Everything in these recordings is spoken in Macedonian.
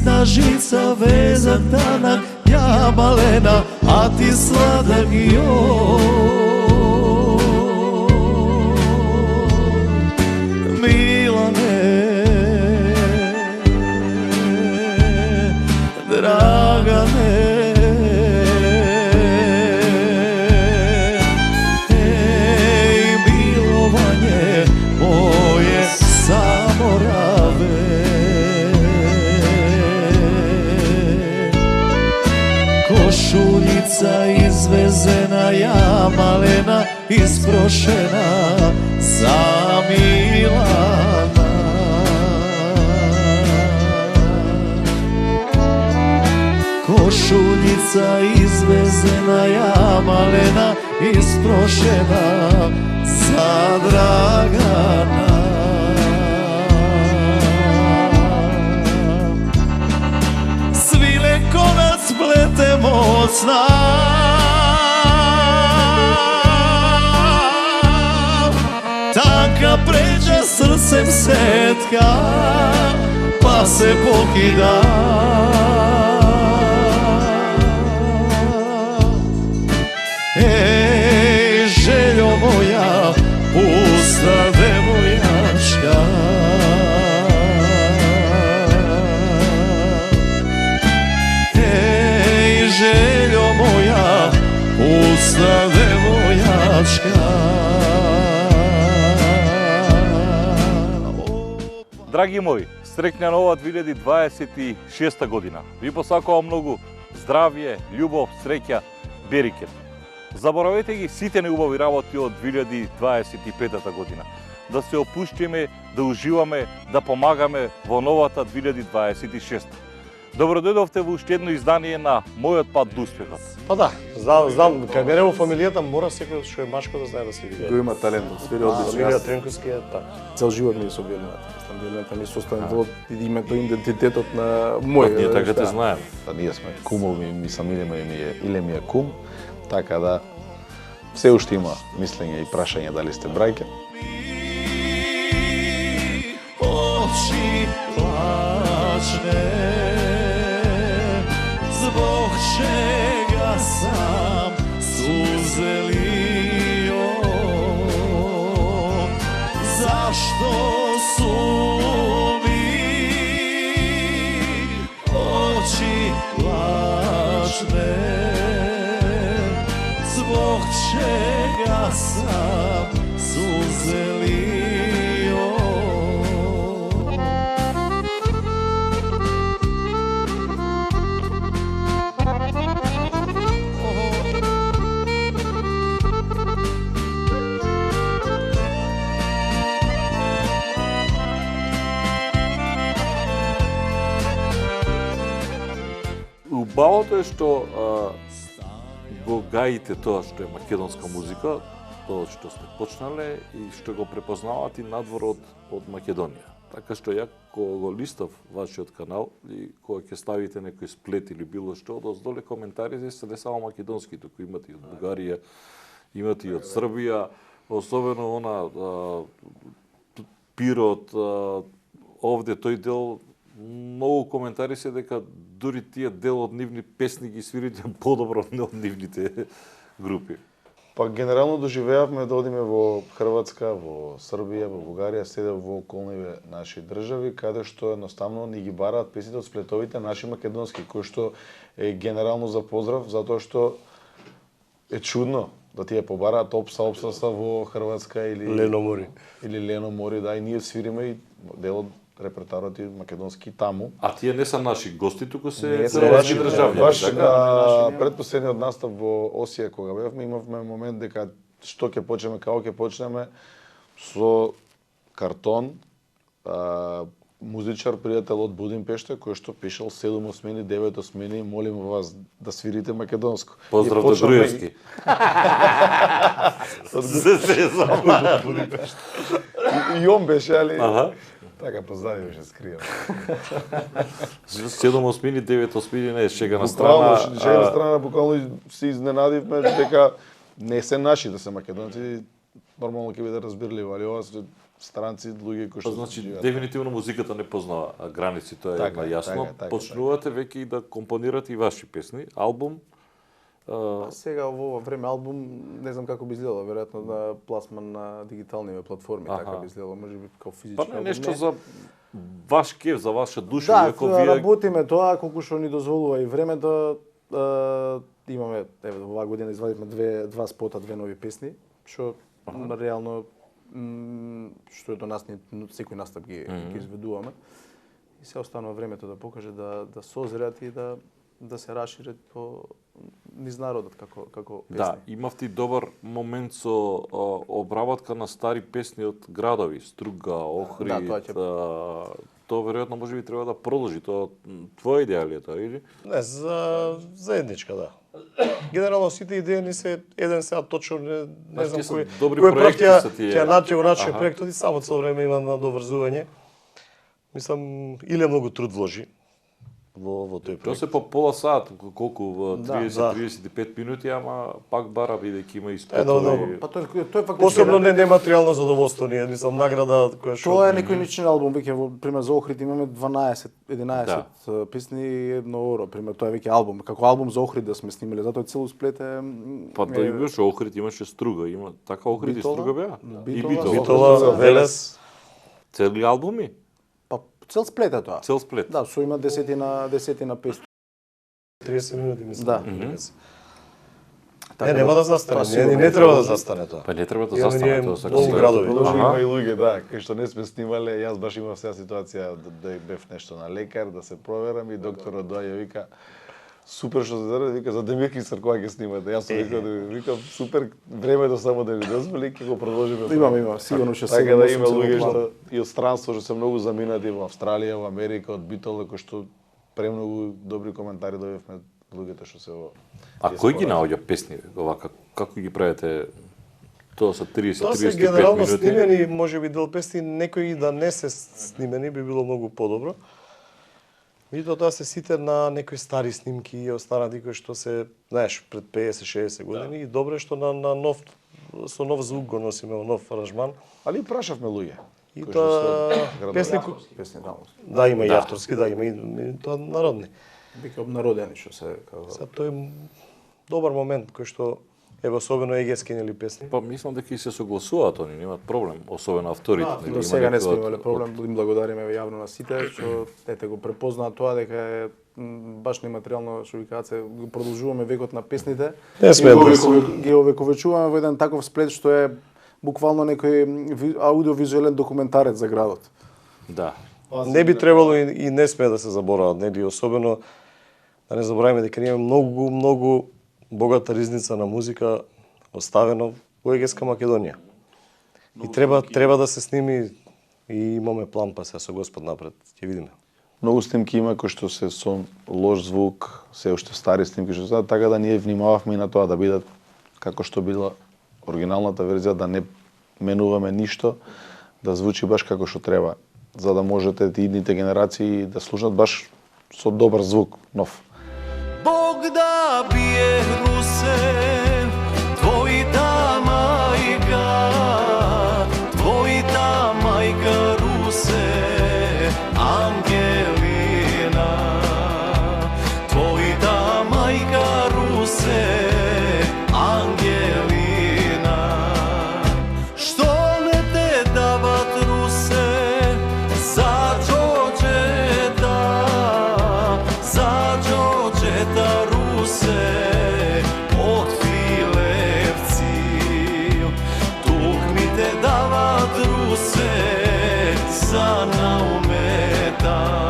ситна жица, везак танак, ја малена, а ти сладак јој. Милане, Драгане, Košuljica izvezena, ja malena, isprošena za Milana. Košuljica izvezena, ja malena, isprošena za Dragana. Svile konac pletemo od sna, tanka pređa srcem setka, pa se pokida. Ej, željo moja, pusta devoječka, ej, željo moja, pusta devoječka. Драги мои, среќна нова 2026 година. Ви посакувам многу здравје, љубов, среќа, берикет. Заборавете ги сите неубави работи од 2025 година. Да се опуштиме, да уживаме, да помагаме во новата 2026. Добро дојдовте во уште едно издание на Мојот пат до успехот. Па да, знам, кај мене во фамилијата мора секој што е машко да знае да се свири. Го има талент, да свири одлично. Илија Тренковски е така. Цел живот ми е со биелината. Биелината ми е составен во името, идентитетот на мој. Ние така те знаеме. Ние сме кумови, ми самиме Иле ми е кум, така да се уште има мислење и прашање дали сте браќа. Очи плачне, због чега сам сузе лио, зашто суми очи плачне, због čega sam suze lio. Убавото е што го гаите тоа што е македонска музика, тоа што сте почнале и што го препознавате надвор од Македонија. Така што ја кога го листав вашиот канал и кога ќе ставите некој сплет или било што, одоздоле коментарите се не само македонски, туку имате и од Бугарија, имате и од Србија, особено она Пирот, овде тој дел, многу коментари се дека дури тие дел од нивни песни ги свирите подобро од нивните групи. Па генерално доживеавме да одиме во Хрватска, во Србија, во Бугарија, седе во околниве наши држави, каде што едноставно ни ги бараат песните од сплетовите наши македонски, кои што е генерално за поздрав, затоа што е чудно да тие побараат опса во Хрватска или Лено Мори. Или Лено Мори, да, и ние свириме и дел од репертуарот и македонски таму. А тие не се наши гости, туку се наши државјани. Баш предпоследниот настап во Осија кога бевме, имавме момент дека што ќе почнеме, како ќе почнеме со Картон, музичар, пријател од Будимпешта, кој што пишал 7 осмени, 9 осмени, молим вас да свирите македонско. Поздрав до Груевски. Се знам. И он беше, али... Аха. Така, позади беше скријан. 7 осмини, 9 осмини, не, шега на страна. Шега на страна, буквално се изненадивме дека не се наши да се македонци, нормално ќе биде разбирливо, али ова странци, луѓе кои што Значи, живеат. дефинитивно музиката не познава граници, тоа е Така е, јасно. така е. Почнувате веќе и да компонирате и ваши песни, албум. Сега во ова време албум не знам како би изгледало, веројатно на пласман на дигитални платформи така би изгледало, можеби како физички Па албум. не нешто за ваш кеф, за ваша душа, Да, иако вие работиме тоа колку што ни дозволува и времето. Имаме, еве, оваа година извадивме два спота, две нови песни, што реално што е до нас, секој настап ги изведуваме. И се останува времето да покаже да созреат и да се расшират низ народот како песни. Да, имавте добар момент со обработка на стари песни од градови, Струга, Охрид. Да, тоа веројатно можеби треба да продолжи. Тоа твоја идеја ли е тоа или? Не, заедничка, да. Генерално сите идеи ни се еден сега точно не знам кој добри проекти се тие. Ќе најде нашиот проектот и само цело време има на доврзување. Мислам иле многу труд вложи во тој Тоа проект. се по пола сат, колку во Да. 30-35 минути, ама пак бара бидејќи има и Да. спотови. Па тој фактички Посебно не нематеријално задоволство ни е, мислам награда која што Тоа е некој личен албум, веќе во пример за Охрид имаме 12-11 песни и едно оро, пример тоа е веќе албум. Како албум за Охрид да сме снимале, затоа цело сплет е Па да имаше Охрид, имаше Струга, има така Охрид и Битола, Струга беа. И Битола, Битола, Велес. Цели албуми? па цел сплет е тоа. Цел сплет. Да, со има десетина песни. 30 минути мислам. Да. Не, нема да застане. Не треба да застане тоа. Па не треба да Имаме застане ние тоа многу градови. Продолжи има и луѓе, да, кои што не сме снимале, јас баш имав сега ситуација да бев нешто на лекар, да се проверам и докторот доаѓа вика супер што се заради, вика за Демир Кисар кога ќе снимате. Јас сум викам супер времето само да ни дозволи ќе го продолжиме. Има, сигурно ќе се. Така да има луѓе што и од странство што се многу заминати во Австралија, во Америка, од Битола, кои што премногу добри коментари добивме луѓето што се во. А кој ги наоѓа песни овака? Како ги правите? Тоа се 30-35 Тоа се генерално минути. снимени, можеби дел песни, некои да не се снимени би било многу подобро. Меѓутоа тоа се сите на некои стари снимки и останати кои што се, знаеш, пред 50-60 години и добро е што на нов со нов звук го носиме, нов аранжман. Али прашавме луѓе. И кои што тоа се песни песни да. да има и авторски, да има и тоа народни. Веќе обнародени што се како. Сега тоа е добар момент кој што еве особено егески нели песни. Па мислам дека и се согласуваат они, немаат проблем, особено авторите. нели, До има сега не некој сме од- имале проблем, им благодариме јавно на сите што ете го препознаат тоа дека е баш нематеријално што викаат се го продолжуваме векот на песните. Не сме И да ги овековечуваме во еден таков сплет што е буквално некој аудиовизуелен документарец за градот. Да. Не би требало и не сме да се заборават, нели особено да не забораваме дека ние имаме многу богата ризница на музика оставено во Егеска Македонија. И треба да се сними и имаме план па се со Господ напред, ќе видиме. Многу снимки има кои што се со лош звук, се уште стари снимки што се, така да ние внимававме и на тоа да бидат како што била оригиналната верзија, да не менуваме ништо, да звучи баш како што треба, за да можете и идните генерации да слушнат баш со добар звук, нов. Бог да бие Русе, твојата мајка Русе, Ангелина. Твојата мајка Русе, Ангелина. Што не те дават Русе, за џоџета, за џоџета Русе, од Филевци. Тук ми те дават Русе, за наумета.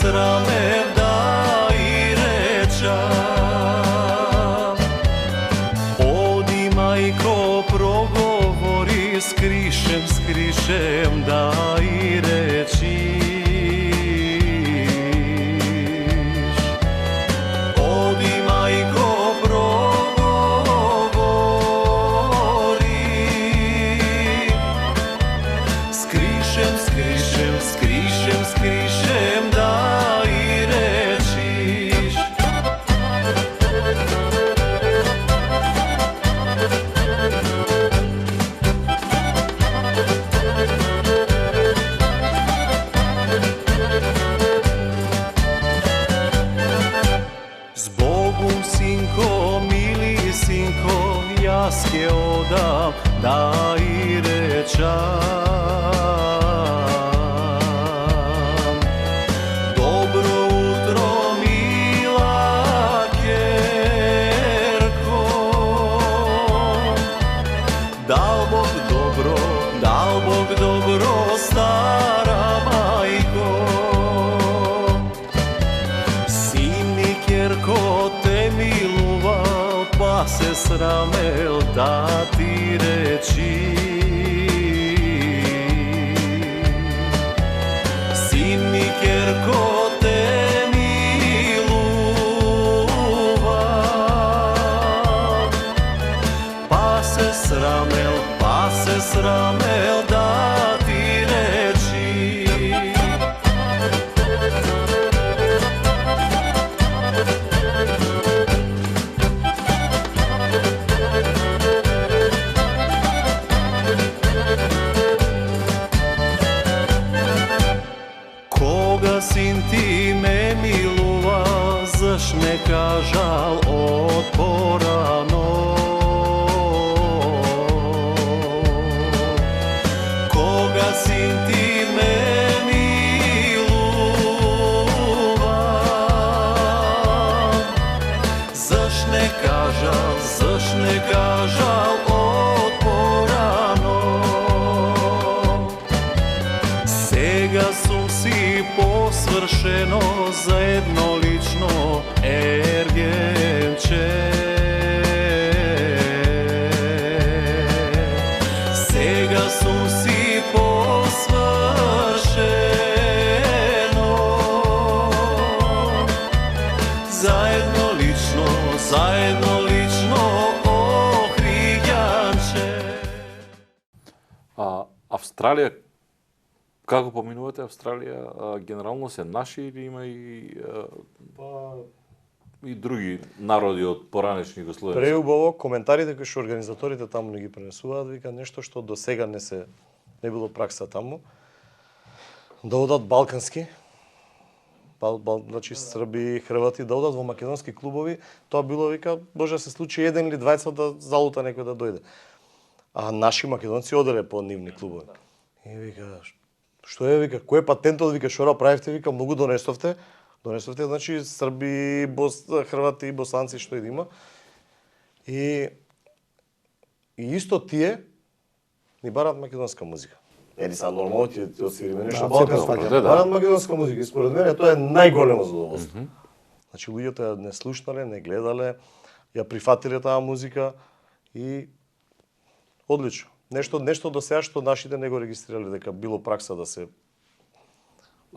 срамев да и речам. Оди, мајко, проговори, скришем да и речиш. Оди, мајко, проговори, скришем да и речиш. Збогум, синко, мили синко, јас ќе одам да и речам. Добро утро, мила ќерко, дал Бог добро, стара мајко. Син ми ќерко те милувал, па се срамел да ти речи. Син ми ќерко те милувал, па се срамел да ти речи. Кога син ти ме милува, заш не кажал од порано? Кога син ти ме милува, заш не кажал од порано? Сега сум си посвршено за едно лично ергенче. Сега сум си посвршено за едно лично охриѓанче. Австралија, како поминувате Австралија? Генерално се наши или има и други народи од поранешни југословенски? Преубаво коментарите кои што организаторите таму не ги пренесуваат, вика нешто што до сега не било пракса таму. Да одат балкански, значи Срби, Хрвати, да одат во македонски клубови, тоа било, вика, може да се случи еден или двајца да залута некој да дојде. А наши македонци оделе по нивни клубови. И вика, што е, вика, кој е патентот, вика, што правевте, вика, многу донесовте, значи Срби, Хрвати, босанци, што и да има. И исто тие ни бараат македонска музика. Ели са нормално ти освириме нешто балканско. Бараат македонска музика и според мене тоа е најголемо задоволство. Значи луѓето ја не слушнале, не гледале, ја прифатиле таа музика и одлично. Нешто до сега што нашите не го регистрирале дека било пракса да се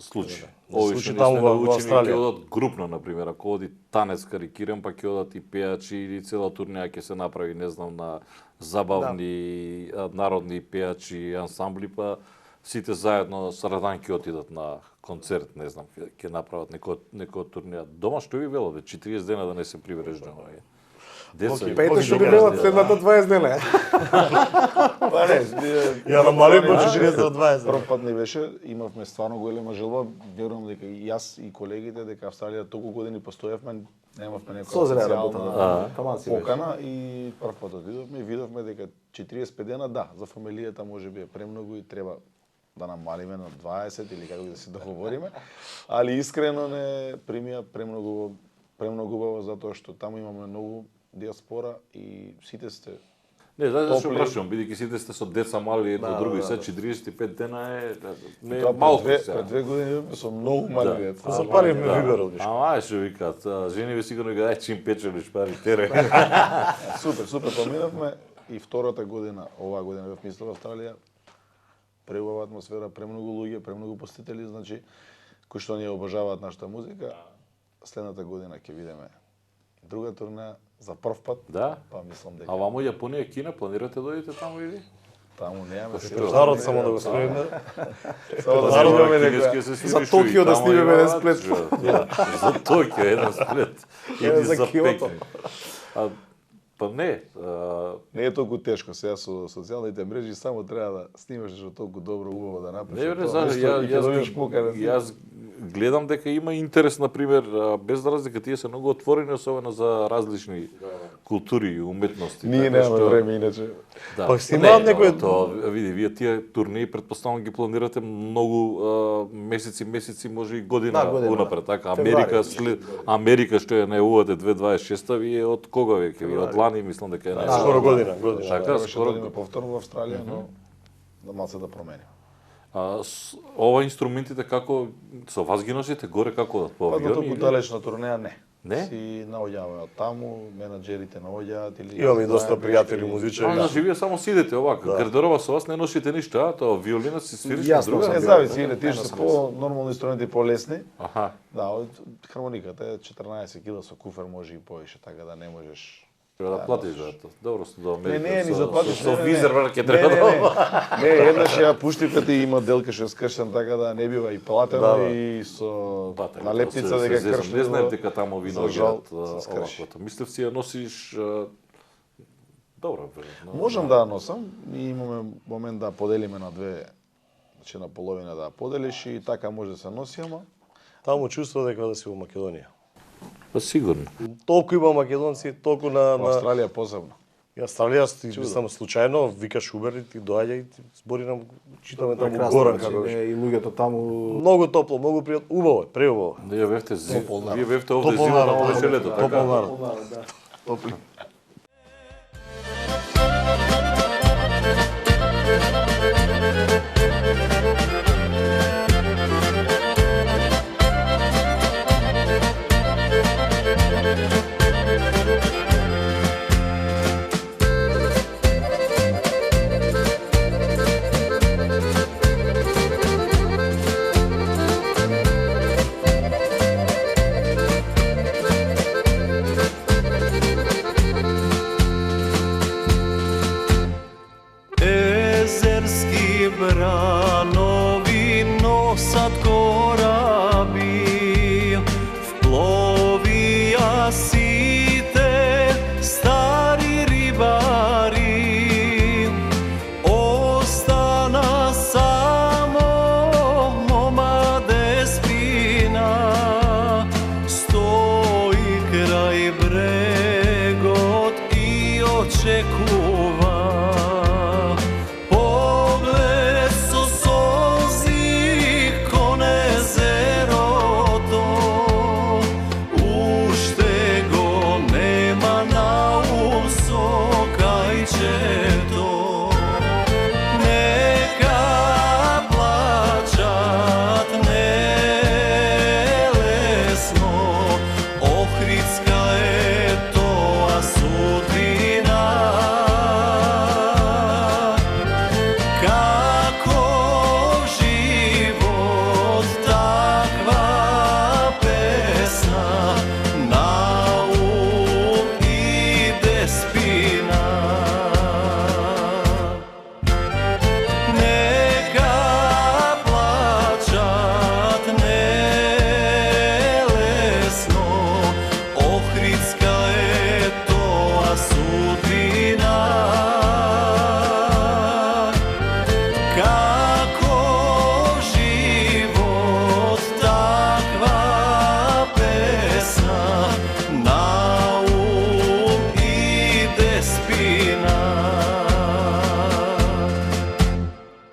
случи. Да Ови случи што таму не во научени Австралија. ќе одат групно, например, ако оди танец карикирам, па ќе одат и пејачи или цела турнеја ќе се направи, не знам, на забавни народни пејачи, ансамбли, па сите заедно сарадан ќе отидат на концерт, не знам, ќе направат некоја турнеја. Дома што ви вело, 40 дена да не се привреждаме. Деца, Пејте што би велат следната 20 дена. Па не, ја намалим по 40 до 20. Прв пат не беше, имавме стварно голема желба, верувам дека и јас и колегите дека Австралија толку години постоевме, немавме некоја Созрела работа, официјална таман си беше. покана и прв пат отидовме и видовме дека 45 дена, да, за фамилијата можеби е премногу и треба да намалиме на 20 или како да се договориме, али искрено не примија премногу убаво затоа што таму имаме многу диаспора и сите сте Не, зашто топли. прашувам, бидејќи сите сте со деца мали едно друго и се 45 дена не е Тоа малку пред сега. 2 години бевме со многу мали деца. Запаливме виберот. Ама што викаат, жени ви сигурно ги дај чим печелиш пари тере. Супер, поминавме и втората година, оваа година бев мислев Австралија. Преубава атмосфера, премногу луѓе, премногу посетители, значи кои што ние обожаваат нашата музика. Следната година ќе видиме друга турнеја за прв пат. Да? Па мислам дека А вамо Јапонија, Кина, планирате да дојдете таму или? таму немаме Народ само да го спремне. Само да Народ снимаме кинески некоја. се За свири Токио да таму снимеме има, еден сплет. За Токио еден сплет. Или За за Киото. Пекин. Па не, Не е толку тешко сега со социјалните мрежи, само треба да снимаш што толку добро, убаво да направиш. не бре, тоа зашто нешто и ќе добиеш покана. јас гледам дека има интерес, например, без разлика, тие се многу отворени, особено за различни култури и уметности. Ние така немаме што- време иначе. Да. Па си имаат Не, некој- тоа, види, вие тие турнеи предпоставам ги планирате многу месеци, може и година, Да, година, унапред, така. Февруари. Америка што ја најавувате 2026-та, вие од кога веќе? Вие од лани мислам дека е најавувате. Скоро година. Така, Требаше скоро. да идеме повторно во Австралија, но да малце да променим. Ова инструментите како со вас ги носите горе како по Па на авиони? толку или? далечна турнеја не. Не? Си наоѓаваме од таму, менаџерите наоѓаат или Имаме и доста знаеме пријатели или- музичари. Значи вие само сидите овака, гардероба со вас не носите ништо, а тоа виолина си свириш на Јас друга. Не зависи, или тие што се по нормални инструменти полесни. Аха. Да, од хармониката е 14 кила со куфер може и повише, така да не можеш. Треба да платиш за тоа. Добро сте до Америка. Не, ни со- за платиш. Со визер ќе треба да. Не, еднаш ја пуштив каде има делка што е скршен така да не бива и платено и со Па, така, налепница се дека зезам. крши. Не знаем дека таму ви за жал наоѓаат се скрши. оваквото. Мислев си ја носиш добро, веројатно. Можам да ја носам и имаме момент да поделиме на две, значи на половина да ја поделиш и така може да се носи, ама Таму чувство дека да си во Македонија. Па сигурно. Толку има македонци, толку на во Австралија посебно. И Австралија ти само случајно викаш Убер и ти доаѓа и ти збори нам читаме таму Прекрасно, Горан значи, како не, беше. и луѓето таму Многу топло, многу пријатно, убаво е, преубаво. Вие бевте овде Топол зима, народ, беше лето, така? Топол народ. да. Топли.